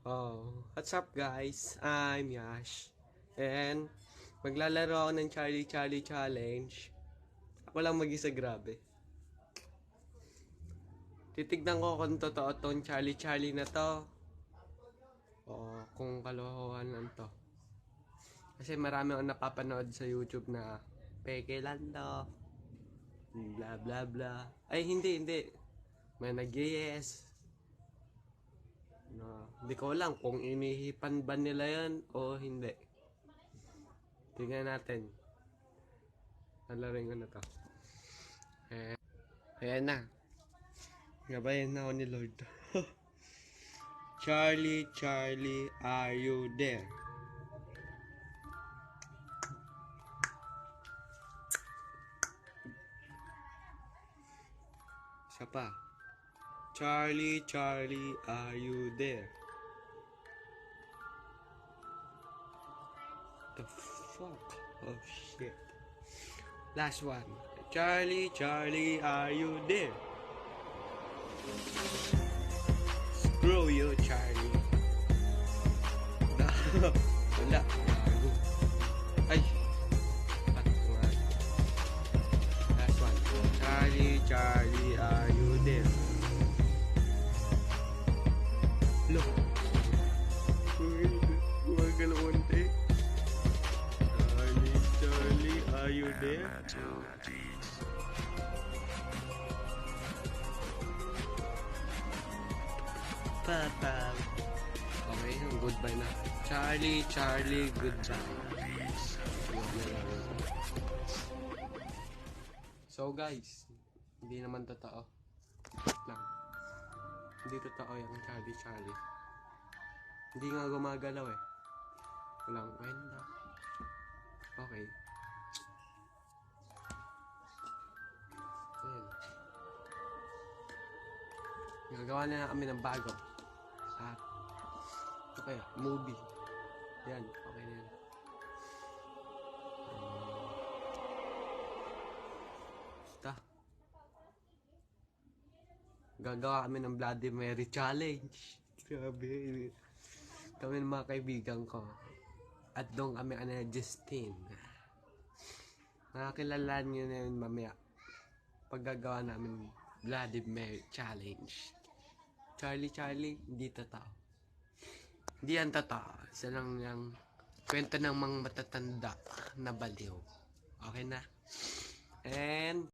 Oh, what's up guys? I'm Yash. And maglalaro ako ng Charlie Charlie Challenge. Ako lang mag-isa, grabe. Titignan ko kung totoo tong Charlie Charlie na to. O kung kalokohan lang to. Kasi marami akong napapanood sa YouTube na peke lang to. Bla bla bla. Ay hindi. May nag-yes. No, hindi ko lang kung inihipan ba nila yan o hindi. Tingnan natin. Nalaring ko na to. Ayan na. Gabayan na ako ni Lord. Charlie, Charlie, are you there? Isa pa. Charlie, Charlie, are you there? The fuck? Oh shit. Last one. Charlie, Charlie, are you there? Screw you, Charlie. Wala. Ay. Last one. Charlie, Charlie, are you there? Look. Huwag ka na unti. Charlie, Charlie, are you there? Papa. Okay, goodbye na. Charlie, Charlie, goodbye. So guys, hindi naman totoo. Lang. Hindi totoo yung Charlie, Charlie. Hindi nga gumagalaw eh. Walang kwenta. Okay. Ayan. Gagawa na kami ng bago. At okay, movie. Yan, okay na yan. Basta. Gagawa kami ng Bloody Mary Challenge. Grabe. Kami ng mga kaibigan ko. At doon kami Justine. Nakakilala niyo na yun mamaya. Paggagawa namin Bloody Mary Challenge. Charlie, Charlie, hindi totoo. Hindi yan totoo. Isa lang yung kwento ng mga matatanda na baliw. Okay na? And